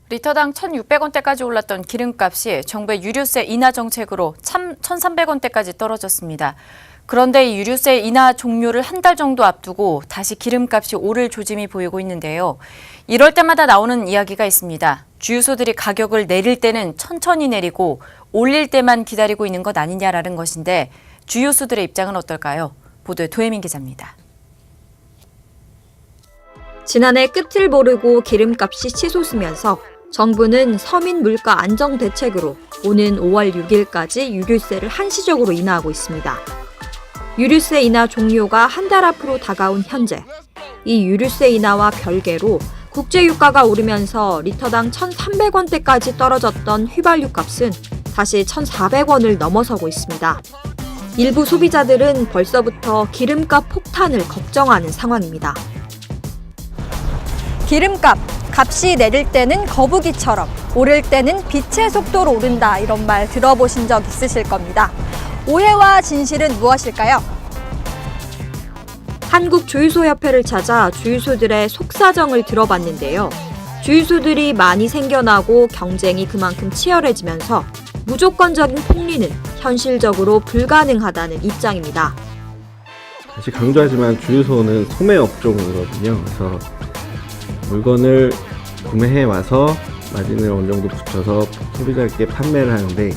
리터당 1,600원대까지 올랐던 기름값이 정부의 유류세 인하 정책으로 1,300원대까지 떨어졌습니다. 그런데 이 유류세 인하 종료를 한 달 정도 앞두고 다시 기름값이 오를 조짐이 보이고 있는데요. 이럴 때마다 나오는 이야기가 있습니다. 주유소들이 가격을 내릴 때는 천천히 내리고 올릴 때만 기다리고 있는 것 아니냐라는 것인데 주유소들의 입장은 어떨까요? 보도에 도혜민 기자입니다. 지난해 끝을 모르고 기름값이 치솟으면서 정부는 서민 물가 안정 대책으로 오는 5월 6일까지 유류세를 한시적으로 인하하고 있습니다. 유류세 인하 종료가 한 달 앞으로 다가온 현재, 이 유류세 인하와 별개로 국제유가가 오르면서 리터당 1,300원대까지 떨어졌던 휘발유 값은 다시 1,400원을 넘어서고 있습니다. 일부 소비자들은 벌써부터 기름값 폭탄을 걱정하는 상황입니다. 기름값, 값이 내릴 때는 거북이처럼 오를 때는 빛의 속도로 오른다, 이런 말 들어보신 적 있으실 겁니다. 오해와 진실은 무엇일까요? 한국주유소협회를 찾아 주유소들의 속사정을 들어봤는데요. 주유소들이 많이 생겨나고 경쟁이 그만큼 치열해지면서 무조건적인 폭리는 현실적으로 불가능하다는 입장입니다. 다시 강조하지만 주유소는 소매업종이거든요. 그래서 물건을 구매해 와서 마진을 어느 정도 붙여서 소비자에게 판매를 하는데,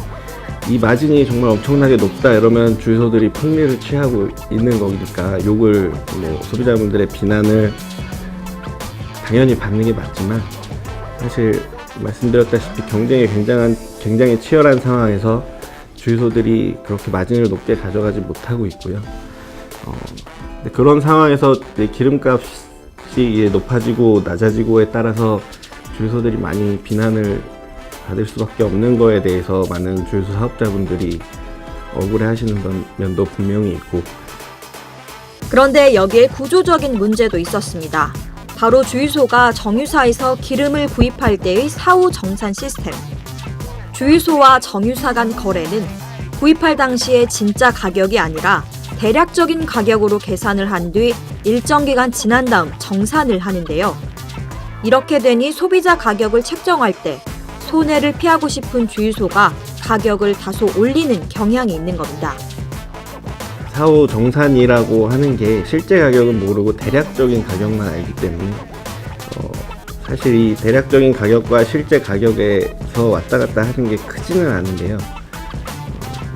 이 마진이 정말 엄청나게 높다 이러면 주유소들이 폭리를 취하고 있는 거니까 욕을, 소비자분들의 비난을 당연히 받는 게 맞지만, 사실 말씀드렸다시피 경쟁이 굉장히 치열한 상황에서 주유소들이 그렇게 마진을 높게 가져가지 못하고 있고요. 그런 상황에서 기름값이 높아지고 낮아지고에 따라서 주유소들이 많이 비난을 받을 수밖에 없는 거에 대해서 많은 주유소 사업자분들이 억울해하시는 면도 분명히 있고. 그런데 여기에 구조적인 문제도 있었습니다. 바로 주유소가 정유사에서 기름을 구입할 때의 사후 정산 시스템. 주유소와 정유사 간 거래는 구입할 당시의 진짜 가격이 아니라 대략적인 가격으로 계산을 한 뒤 일정 기간 지난 다음 정산을 하는데요. 이렇게 되니 소비자 가격을 책정할 때 손해를 피하고 싶은 주유소가 가격을 다소 올리는 경향이 있는 겁니다. 사후 정산이라고 하는 게 실제 가격은 모르고 대략적인 가격만 알기 때문에 사실 이 대략적인 가격과 실제 가격에서 왔다 갔다 하는 게 크지는 않은데요.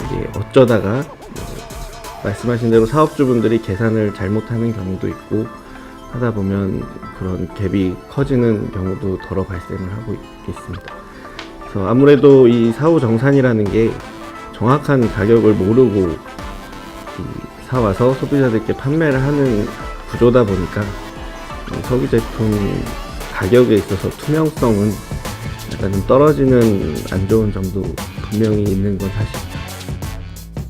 이게 어쩌다가 말씀하신 대로 사업주분들이 계산을 잘못하는 경우도 있고 하다 보면 그런 갭이 커지는 경우도 더러 발생을 하고 있습니다. 그래서 아무래도 이 사후 정산이라는 게 정확한 가격을 모르고 사와서 소비자들께 판매를 하는 구조다 보니까 석유 제품 가격에 있어서 투명성은 약간 좀 떨어지는 안 좋은 점도 분명히 있는 건 사실입니다.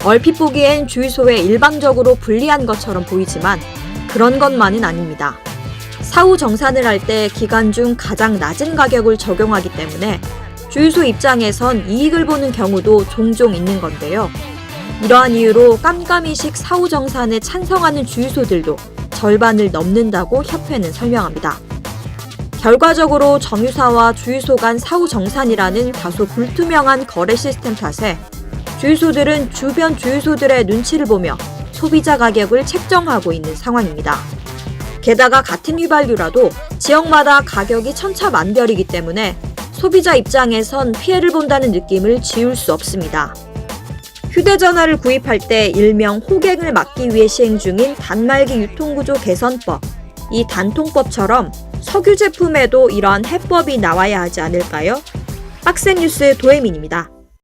얼핏 보기엔 주유소에 일방적으로 불리한 것처럼 보이지만 그런 것만은 아닙니다. 사후 정산을 할 때 기간 중 가장 낮은 가격을 적용하기 때문에 주유소 입장에선 이익을 보는 경우도 종종 있는 건데요. 이러한 이유로 깜깜이식 사후 정산에 찬성하는 주유소들도 절반을 넘는다고 협회는 설명합니다. 결과적으로 정유사와 주유소 간 사후 정산이라는 다소 불투명한 거래 시스템 탓에 주유소들은 주변 주유소들의 눈치를 보며 소비자 가격을 책정하고 있는 상황입니다. 게다가 같은 휘발유라도 지역마다 가격이 천차만별이기 때문에 소비자 입장에선 피해를 본다는 느낌을 지울 수 없습니다. 휴대전화를 구입할 때 일명 호갱을 막기 위해 시행 중인 단말기 유통구조 개선법, 이 단통법처럼 석유 제품에도 이러한 해법이 나와야 하지 않을까요? 빡센 뉴스 도혜민입니다.